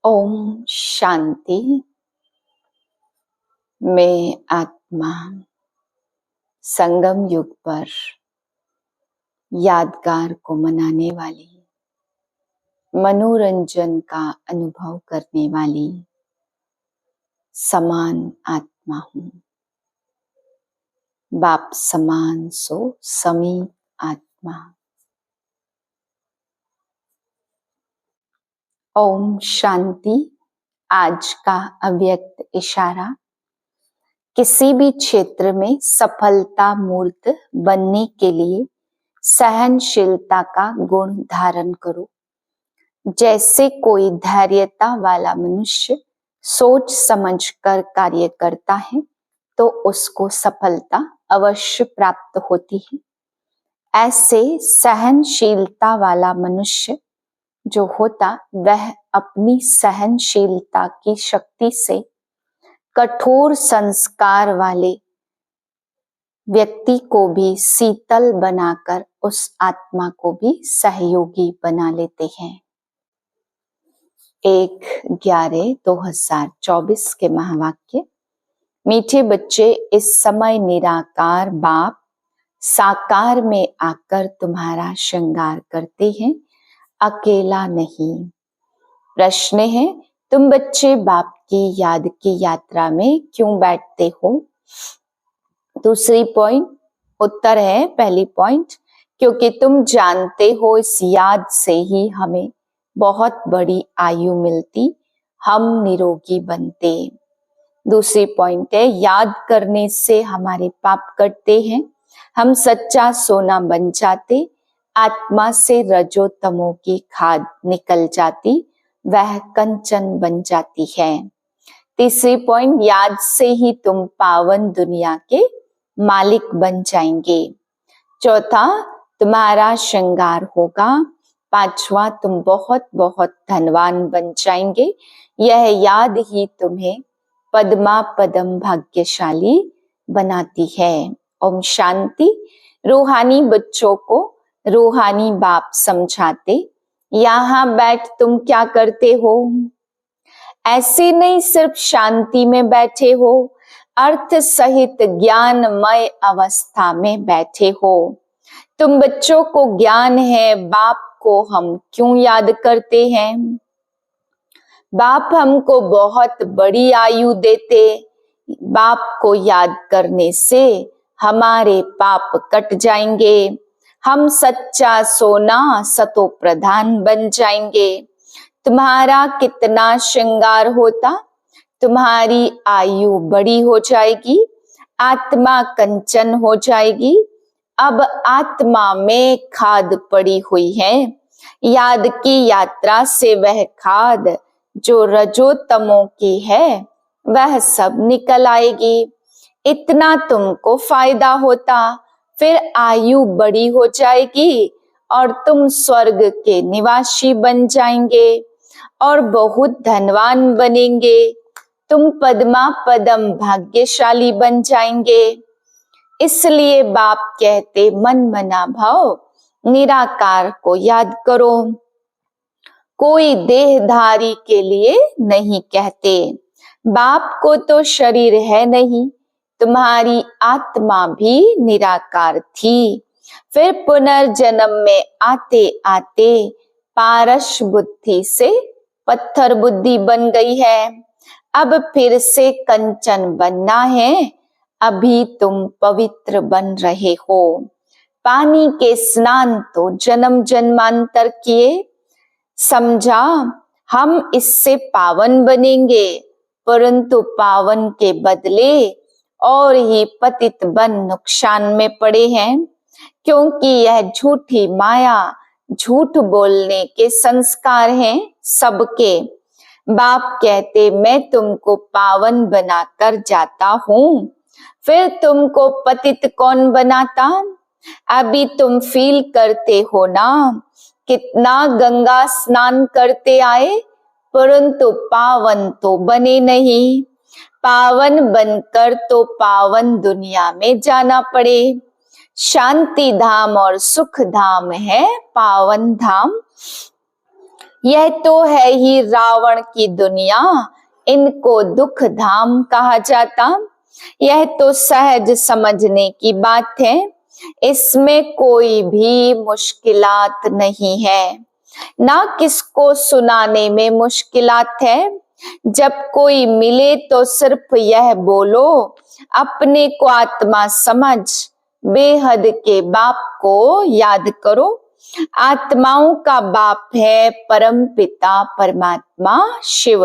ओम शांति। मैं आत्मा संगम युग पर यादगार को मनाने वाली, मनोरंजन का अनुभव करने वाली समान आत्मा हूँ। बाप समान सो समीप आत्मा। ओम शांति। आज का अव्यक्त इशारा, किसी भी क्षेत्र में सफलता मूर्त बनने के लिए सहनशीलता का गुण धारण करो। जैसे कोई धैर्यता वाला मनुष्य सोच समझकर कार्य करता है तो उसको सफलता अवश्य प्राप्त होती है। ऐसे सहनशीलता वाला मनुष्य जो होता, वह अपनी सहनशीलता की शक्ति से कठोर संस्कार वाले व्यक्ति को भी शीतल बनाकर उस आत्मा को भी सहयोगी बना लेते हैं। 1/11/2024 के महावाक्य। मीठे बच्चे, इस समय निराकार बाप साकार में आकर तुम्हारा श्रृंगार करते हैं, अकेला नहीं। प्रश्न है, तुम बच्चे बाप की याद की यात्रा में क्यों बैठते हो? दूसरी पॉइंट उत्तर है पहली पॉइंट, क्योंकि तुम जानते हो इस याद से ही हमें बहुत बड़ी आयु मिलती, हम निरोगी बनते। दूसरी पॉइंट है, याद करने से हमारे पाप कटते हैं, हम सच्चा सोना बन जाते, आत्मा से रजो तमो की खाद निकल जाती, वह कंचन बन जाती है। तीसरी पॉइंट, याद से ही तुम पावन दुनिया के मालिक बन जाएंगे। चौथा, तुम्हारा श्रृंगार होगा। पांचवा, तुम बहुत बहुत धनवान बन जाएंगे। यह याद ही तुम्हें पद्मा पदम भाग्यशाली बनाती है। ओम शांति। रूहानी बच्चों को रूहानी बाप समझाते, यहाँ बैठ तुम क्या करते हो? ऐसे नहीं सिर्फ शांति में बैठे हो, अर्थ सहित ज्ञानमय अवस्था में बैठे हो। तुम बच्चों को ज्ञान है, बाप को हम क्यों याद करते हैं? बाप हमको बहुत बड़ी आयु देते, बाप को याद करने से हमारे पाप कट जाएंगे, हम सच्चा सोना सतो प्रधान बन जाएंगे। तुम्हारा कितना श्रृंगार होता, तुम्हारी आयु बड़ी हो जाएगी, आत्मा कंचन हो जाएगी। अब आत्मा में खाद पड़ी हुई है, याद की यात्रा से वह खाद जो रजो तमो की है वह सब निकल आएगी। इतना तुमको फायदा होता, फिर आयु बड़ी हो जाएगी और तुम स्वर्ग के निवासी बन जाएंगे और बहुत धनवान बनेंगे। तुम पद्मा पदम भाग्यशाली बन जाएंगे। इसलिए बाप कहते, मन मना भाव निराकार को याद करो। कोई देहधारी के लिए नहीं कहते, बाप को तो शरीर है नहीं, तुम्हारी आत्मा भी निराकार थी, फिर पुनर्जन्म में आते आते पारस बुद्धि से पत्थर बुद्धि बन गई है, अब फिर से कंचन बनना है। अभी तुम पवित्र बन रहे हो। पानी के स्नान तो जन्म जन्मांतर किए, समझा हम इससे पावन बनेंगे, परंतु पावन के बदले और ही पतित बन नुकसान में पड़े हैं, क्योंकि यह झूठी माया, झूठ बोलने के संस्कार हैं सबके। बाप कहते, मैं तुमको पावन बनाकर जाता हूँ, फिर तुमको पतित कौन बनाता? अभी तुम फील करते हो ना, कितना गंगा स्नान करते आए, परंतु पावन तो बने नहीं। पावन बनकर तो पावन दुनिया में जाना पड़े। शांति धाम और सुख धाम है पावन धाम। यह तो है ही रावण की दुनिया, इनको दुख धाम कहा जाता। यह तो सहज समझने की बात है, इसमें कोई भी मुश्किलात नहीं है, ना किसको सुनाने में मुश्किलात है। जब कोई मिले तो सिर्फ यह बोलो, अपने को आत्मा समझ, बेहद के बाप को याद करो। आत्माओं का बाप है परम पिता परमात्मा शिव।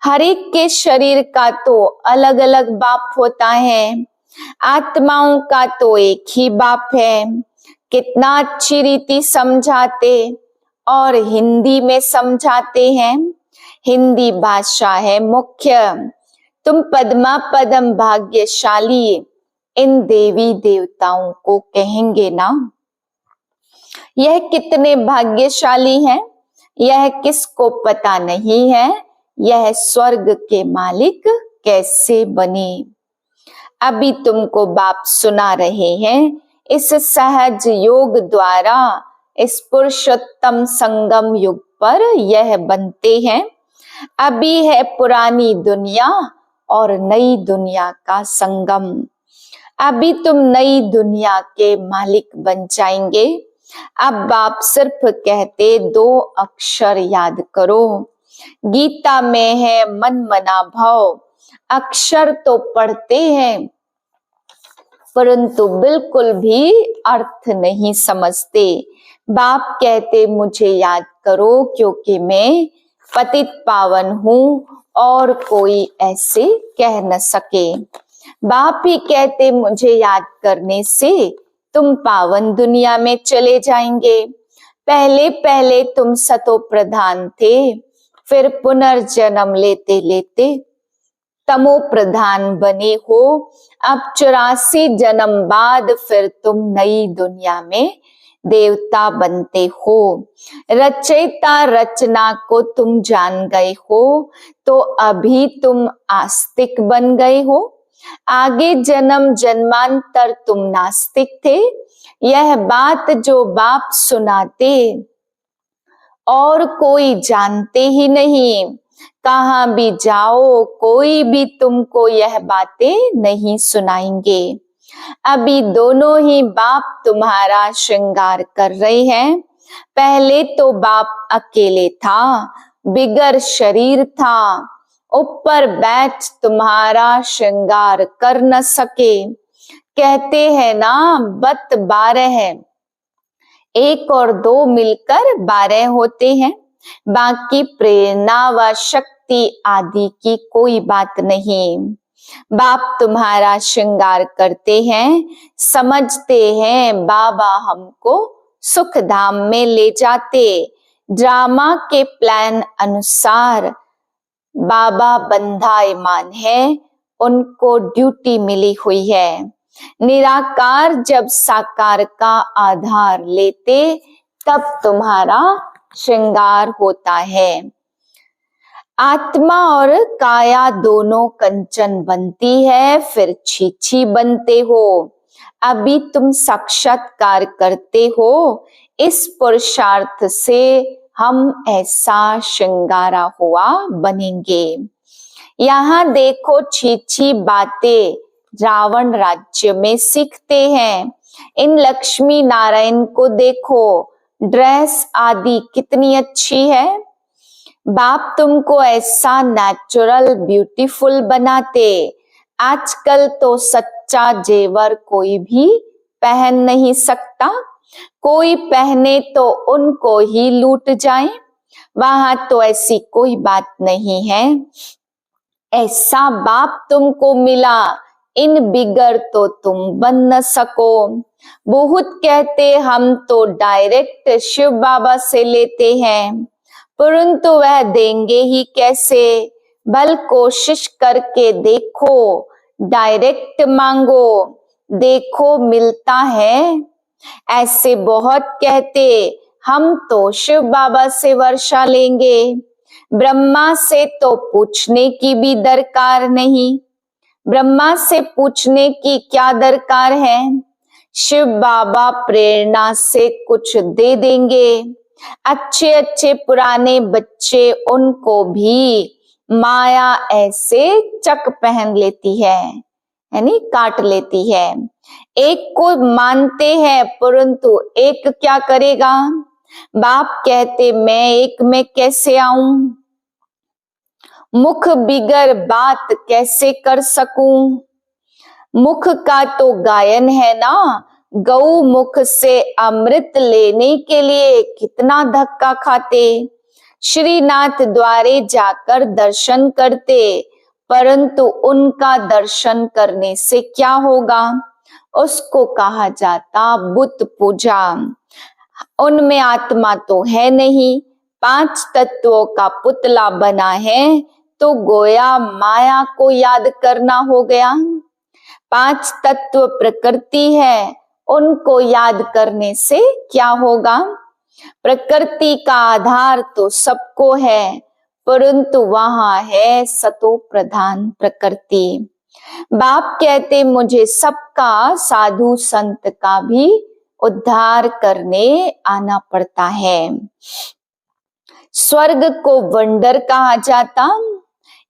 हर एक के शरीर का तो अलग अलग बाप होता है, आत्माओं का तो एक ही बाप है। कितना अच्छी रीति समझाते और हिंदी में समझाते हैं। हिंदी भाषा है मुख्य। तुम पद्मा पदम भाग्यशाली इन देवी देवताओं को कहेंगे ना। यह कितने भाग्यशाली हैं, यह किसको पता नहीं है। यह स्वर्ग के मालिक कैसे बने। अभी तुमको बाप सुना रहे हैं, इस सहज योग द्वारा इस पुरुषोत्तम संगम युग पर यह बनते हैं। अभी है पुरानी दुनिया और नई दुनिया का संगम। अभी तुम नई दुनिया के मालिक बन जाएंगे। अब बाप सिर्फ कहते 2 अक्षर याद करो। गीता में है मन मना भाव। अक्षर तो पढ़ते हैं परंतु बिल्कुल भी अर्थ नहीं समझते। बाप कहते मुझे याद करो क्योंकि मैं पतित पावन हूँ और कोई ऐसे कह न सके। बाप ही कहते मुझे याद करने से तुम पावन दुनिया में चले जाएंगे। पहले पहले तुम सतो प्रधान थे, फिर पुनर्जन्म लेते लेते तमो प्रधान बने हो। अब 84 जन्म बाद फिर तुम नई दुनिया में देवता बनते हो। रचयिता रचना को तुम जान गए हो तो अभी तुम आस्तिक बन गए हो। आगे जन्म जन्मांतर तुम नास्तिक थे। यह बात जो बाप सुनाते और कोई जानते ही नहीं। कहां भी जाओ कोई भी तुमको यह बातें नहीं सुनाएंगे। अभी दोनों ही बाप तुम्हारा श्रृंगार कर रहे हैं। पहले तो बाप अकेले था, बिगर शरीर था, ऊपर बैठ तुम्हारा श्रृंगार कर न सके। कहते हैं ना बत 12 है, 1 और 2 मिलकर 12 होते हैं। बाकी प्रेरणा व शक्ति आदि की कोई बात नहीं। बाप तुम्हारा श्रृंगार करते हैं, समझते हैं बाबा हमको सुख धाम में ले जाते। ड्रामा के प्लान अनुसार बाबा बंधायमान है, उनको ड्यूटी मिली हुई है। निराकार जब साकार का आधार लेते तब तुम्हारा श्रृंगार होता है। आत्मा और काया दोनों कंचन बनती है, फिर छीछी बनते हो। अभी तुम साक्षात्कार करते हो। इस पुरुषार्थ से हम ऐसा श्रृंगारा हुआ बनेंगे। यहाँ देखो छीछी बातें रावण राज्य में सीखते हैं। इन लक्ष्मी नारायण को देखो, ड्रेस आदि कितनी अच्छी है। बाप तुमको ऐसा नेचुरल ब्यूटीफुल बनाते। आजकल तो सच्चा जेवर कोई भी पहन नहीं सकता। कोई पहने तो उनको ही लूट जाए। वहां तो ऐसी कोई बात नहीं है। ऐसा बाप तुमको मिला, इन बिगर तो तुम बन न सको। बहुत कहते हम तो डायरेक्ट शिव बाबा से लेते हैं, परंतु वह देंगे ही कैसे। भल कोशिश करके देखो, डायरेक्ट मांगो, देखो मिलता है। ऐसे बहुत कहते हम तो शिव बाबा से वर्षा लेंगे, ब्रह्मा से तो पूछने की भी दरकार नहीं। ब्रह्मा से पूछने की क्या दरकार है, शिव बाबा प्रेरणा से कुछ दे देंगे। अच्छे अच्छे पुराने बच्चे, उनको भी माया ऐसे चक पहन लेती है, यानी काट लेती है। एक को मानते हैं, परंतु एक क्या करेगा? बाप कहते मैं एक में कैसे आऊं, मुख बिगर बात कैसे कर सकूं। मुख का तो गायन है ना, गौ मुख से अमृत लेने के लिए कितना धक्का खाते, श्रीनाथ द्वारे जाकर दर्शन करते, परंतु उनका दर्शन करने से क्या होगा? उसको कहा जाता बुत पूजा। उनमें आत्मा तो है नहीं, 5 तत्वों का पुतला बना है, तो गोया माया को याद करना हो गया। 5 तत्व प्रकृति है, उनको याद करने से क्या होगा? प्रकृति का आधार तो सबको है, परंतु वहां है सतो प्रधान प्रकृति। बाप कहते मुझे सबका, साधु संत का भी उद्धार करने आना पड़ता है। स्वर्ग को वंडर कहा जाता,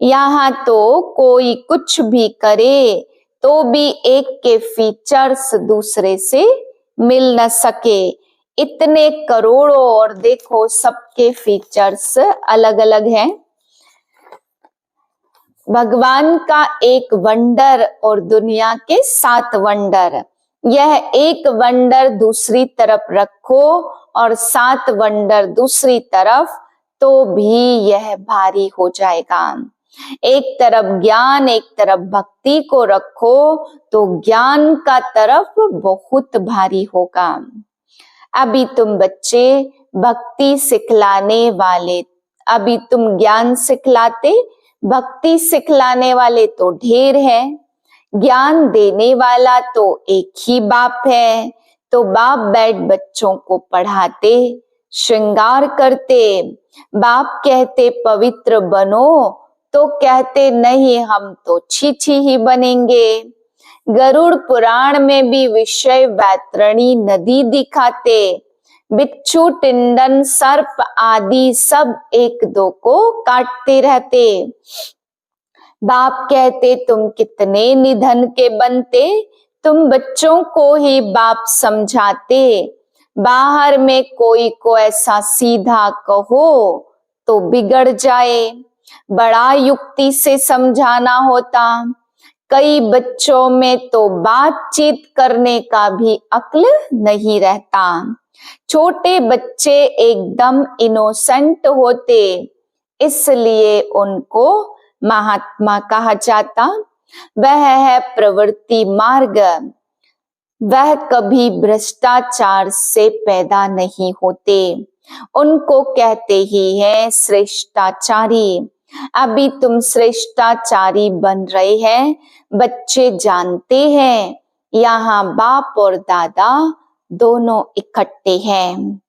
यहाँ तो कोई कुछ भी करे तो भी एक के फीचर्स दूसरे से मिल न सके। इतने करोड़ों, और देखो सबके फीचर्स अलग अलग हैं। भगवान का एक वंडर और दुनिया के 7 वंडर, यह एक वंडर दूसरी तरफ रखो और 7 वंडर दूसरी तरफ, तो भी यह भारी हो जाएगा। एक तरफ ज्ञान, एक तरफ भक्ति को रखो तो ज्ञान का तरफ बहुत भारी होगा। अभी तुम बच्चे भक्ति सिखलाने वाले, अभी तुम ज्ञान सिखलाते, भक्ति सिखलाने वाले तो ढेर है, ज्ञान देने वाला तो एक ही बाप है। तो बाप बैठ बच्चों को पढ़ाते, श्रृंगार करते। बाप कहते पवित्र बनो, तो कहते नहीं हम तो छी ही बनेंगे। गरुड़ पुराण में भी विषय वैतरणी नदी दिखाते, बिच्छू टिंडन सर्प आदि सब एक दो को काटते रहते। बाप कहते तुम कितने निधन के बनते, तुम बच्चों को ही बाप समझाते। बाहर में कोई को ऐसा सीधा कहो तो बिगड़ जाए, बड़ा युक्ति से समझाना होता। कई बच्चों में तो बातचीत करने का भी अक्ल नहीं रहता। छोटे बच्चे एकदम इनोसेंट होते, इसलिए उनको महात्मा कहा जाता। वह है प्रवृत्ति मार्ग, वह कभी भ्रष्टाचार से पैदा नहीं होते, उनको कहते ही है श्रेष्ठाचारी। अभी तुम श्रेष्ठाचारी बन रहे हैं, बच्चे जानते हैं यहाँ बाप और दादा दोनों इकट्ठे हैं।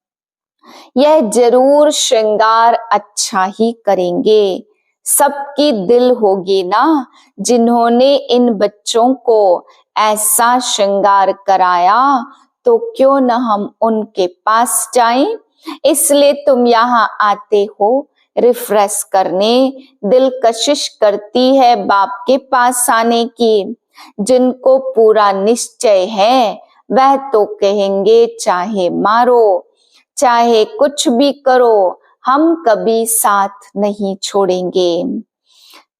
यह जरूर श्रृंगार अच्छा ही करेंगे, सबकी दिल होगी ना जिन्होंने इन बच्चों को ऐसा श्रृंगार कराया, तो क्यों न हम उनके पास जाएं। इसलिए तुम यहाँ आते हो रिफ्रेश करने, दिल कशिश करती है बाप के पास आने की। जिनको पूरा निश्चय है वह तो कहेंगे चाहे मारो चाहे कुछ भी करो, हम कभी साथ नहीं छोड़ेंगे।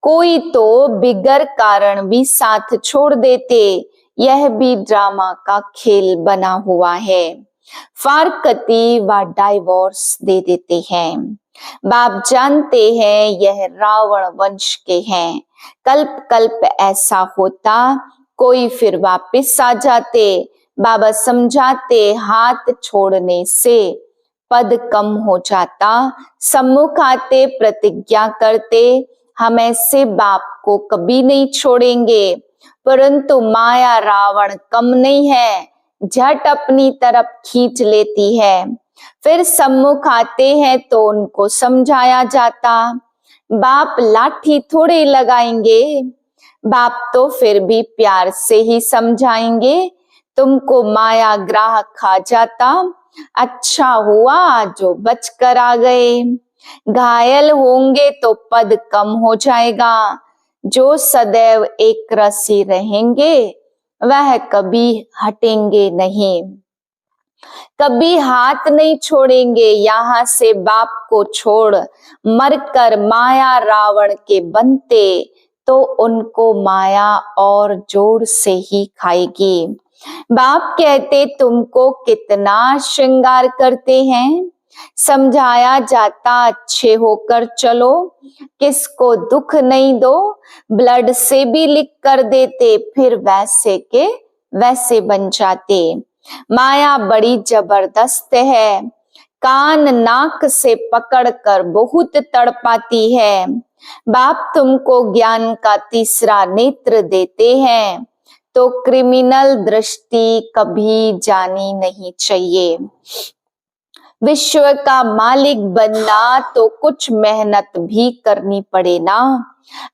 कोई तो बिगर कारण भी साथ छोड़ देते, यह भी ड्रामा का खेल बना हुआ है। फारकती व डाइवोर्स दे देते हैं। बाप जानते हैं यह रावण वंश के हैं, कल्प कल्प ऐसा होता, कोई फिर वापिस आ जाते। बाबा समझाते हाथ छोड़ने से पद कम हो जाता, सम्मुख आते प्रतिज्ञा करते हम ऐसे बाप को कभी नहीं छोड़ेंगे। परंतु माया रावण कम नहीं है, झट अपनी तरफ खींच लेती है। फिर सम्मुख आते हैं तो उनको समझाया जाता, बाप लाठी थोड़े लगाएंगे, बाप तो फिर भी प्यार से ही समझाएंगे। तुमको माया ग्राह खा जाता, अच्छा हुआ जो बच कर आ गए। घायल होंगे तो पद कम हो जाएगा। जो सदैव एक रसी रहेंगे वह कभी हटेंगे नहीं, कभी हाथ नहीं छोड़ेंगे। यहाँ से बाप को छोड़ मरकर माया रावण के बनते तो उनको माया और जोर से ही खाएगी। बाप कहते तुमको कितना श्रृंगार करते हैं, समझाया जाता अच्छे होकर चलो, किसको दुख नहीं दो। ब्लड से भी लिख कर देते फिर वैसे के वैसे बन जाते। माया बड़ी जबरदस्त है, कान नाक से पकड़कर बहुत तड़पाती है। बाप तुमको ज्ञान का तीसरा नेत्र देते हैं तो क्रिमिनल दृष्टि कभी जानी नहीं चाहिए। विश्व का मालिक बनना तो कुछ मेहनत भी करनी पड़े ना।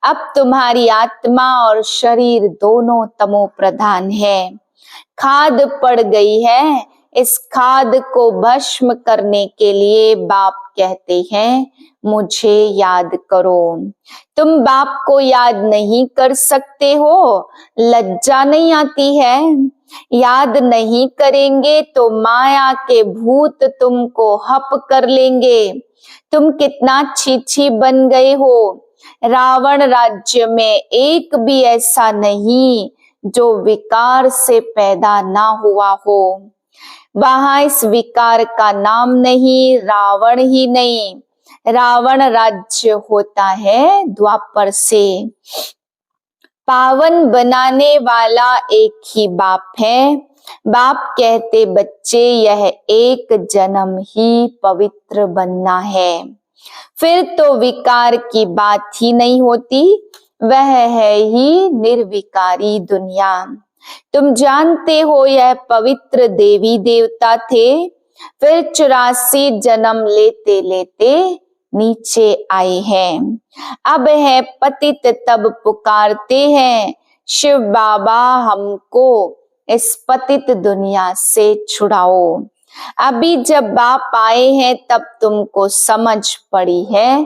अब तुम्हारी आत्मा और शरीर दोनों तमो प्रधान है, खाद पड़ गई है। इस खाद को भस्म करने के लिए बाप कहते हैं मुझे याद करो। तुम बाप को याद नहीं कर सकते हो, लज्जा नहीं आती है? याद नहीं करेंगे तो माया के भूत तुमको हप कर लेंगे। तुम कितना छी बन गए हो। रावण राज्य में एक भी ऐसा नहीं जो विकार से पैदा ना हुआ हो। वहां इस विकार का नाम नहीं, रावण ही नहीं, रावण राज्य होता है द्वापर से। पावन बनाने वाला एक ही बाप है। बाप कहते बच्चे यह एक जन्म ही पवित्र बनना है, फिर तो विकार की बात ही नहीं होती, वह है ही निर्विकारी दुनिया। तुम जानते हो यह पवित्र देवी देवता थे, फिर 84 जन्म लेते लेते नीचे आए हैं। अब है पतित तब पुकारते हैं शिव बाबा हमको इस पतित दुनिया से छुड़ाओ। अभी जब बाप आए हैं तब तुमको समझ पड़ी है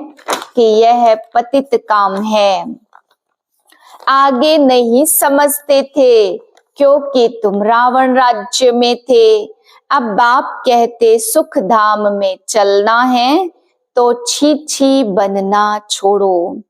कि यह पतित काम है। आगे नहीं समझते थे क्योंकि तुम रावण राज्य में थे। अब बाप कहते सुख धाम में चलना है तो छी बनना छोड़ो।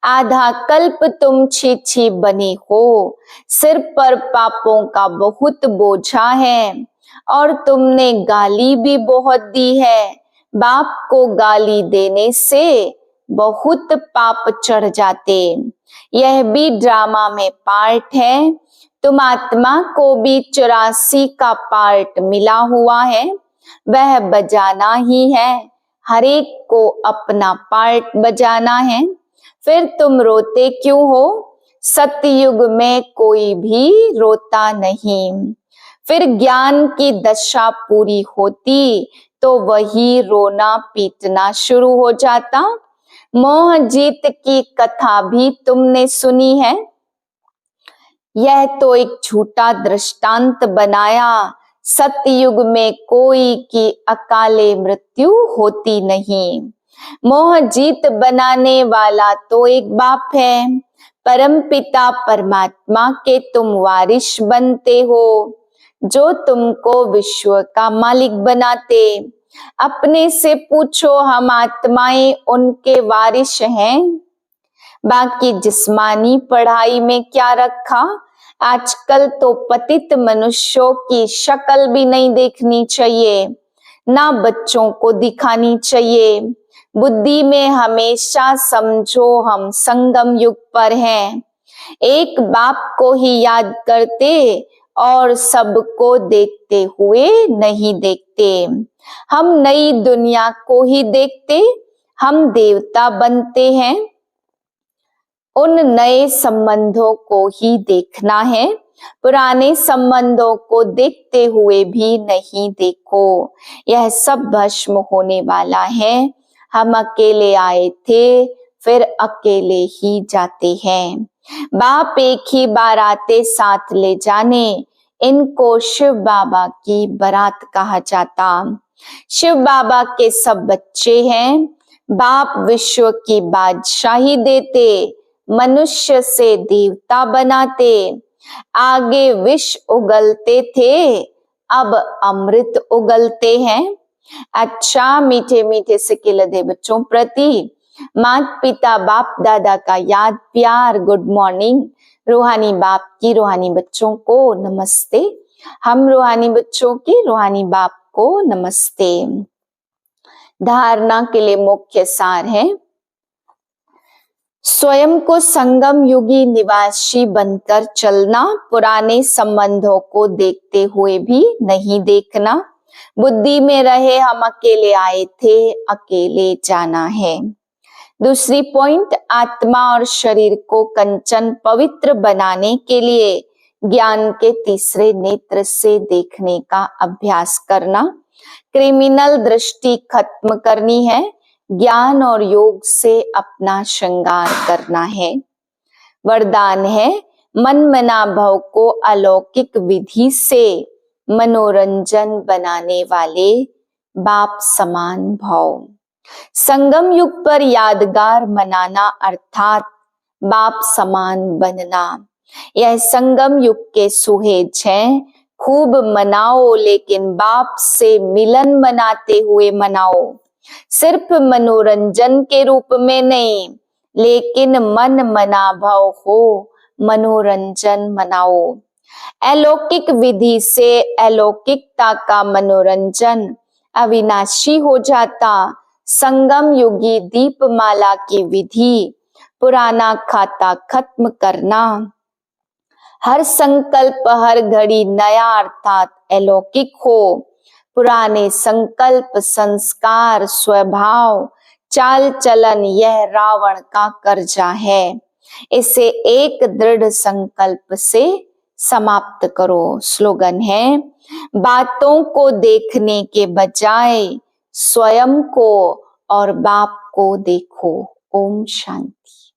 आधा कल्प तुम छी बने हो, सिर पर पापों का बहुत बोझा है और तुमने गाली भी बहुत दी है। बाप को गाली देने से बहुत पाप चढ़ जाते। यह भी ड्रामा में पार्ट है। तुम आत्मा को भी 84 का पार्ट मिला हुआ है, वह बजाना ही है। हर एक को अपना पार्ट बजाना है। फिर तुम रोते क्यों हो? सतयुग में कोई भी रोता नहीं। फिर ज्ञान की दशा पूरी होती तो वही रोना पीटना शुरू हो जाता। मोह जीत की कथा भी तुमने सुनी है। यह तो एक झूठा दृष्टांत बनाया। सतयुग में कोई की अकाले मृत्यु होती नहीं। मोह जीत बनाने वाला तो एक बाप है। परमपिता परमात्मा के तुम वारिश बनते हो, जो तुमको विश्व का मालिक बनाते। अपने से पूछो हम आत्माएं उनके वारिश हैं? बाकी जिस्मानी पढ़ाई में क्या रखा? आजकल तो पतित मनुष्यों की शक्ल भी नहीं देखनी चाहिए, ना बच्चों को दिखानी चाहिए। बुद्धि में हमेशा समझो हम संगम युग पर हैं। एक बाप को ही याद करते और सबको देखते हुए नहीं देखते। हम नई दुनिया को ही देखते, हम देवता बनते हैं। उन नए संबंधों को ही देखना है, पुराने संबंधों को देखते हुए भी नहीं देखो। यह सब भस्म होने वाला है। हम अकेले आए थे, फिर अकेले ही जाते हैं। बाप एक ही बार आते साथ ले जाने, इनको शिव बाबा की बारात कहा जाता। शिव बाबा के सब बच्चे हैं। बाप विश्व की बादशाही देते, मनुष्य से देवता बनाते। आगे विष उगलते थे, अब अमृत उगलते हैं। अच्छा मीठे मीठे सिक्के लदे बच्चों प्रति माता पिता बाप दादा का याद प्यार गुड मॉर्निंग। रूहानी बाप की रूहानी बच्चों को नमस्ते। हम रूहानी बच्चों की रूहानी बाप को नमस्ते। धारणा के लिए मुख्य सार है, स्वयं को संगम युगी निवासी बनकर चलना, पुराने संबंधों को देखते हुए भी नहीं देखना। बुद्धि में रहे हम अकेले आए थे, अकेले जाना है। दूसरी पॉइंट, आत्मा और शरीर को कंचन पवित्र बनाने के लिए ज्ञान के तीसरे नेत्र से देखने का अभ्यास करना। क्रिमिनल दृष्टि खत्म करनी है, ज्ञान और योग से अपना श्रृंगार करना है। वरदान है, मन मना भव को अलौकिक विधि से मनोरंजन बनाने वाले बाप समान भाव। संगम युग पर यादगार मनाना अर्थात बाप समान बनना, यह संगम युग के सुहेज हैं। खूब मनाओ, लेकिन बाप से मिलन मनाते हुए मनाओ। सिर्फ मनोरंजन के रूप में नहीं, लेकिन मन मना भाव हो, मनोरंजन मनाओ। अलौकिक विधि से अलौकिकता का मनोरंजन अविनाशी हो जाता। संगम युगी दीपमाला की विधि, पुराना खाता खत्म करना। हर संकल्प हर घड़ी नया अर्थात अलौकिक हो। पुराने संकल्प संस्कार स्वभाव चाल चलन यह रावण का कर्जा है, इसे एक दृढ़ संकल्प से समाप्त करो। स्लोगन है, बातों को देखने के बजाय स्वयं को और बाप को देखो। ओम शांति।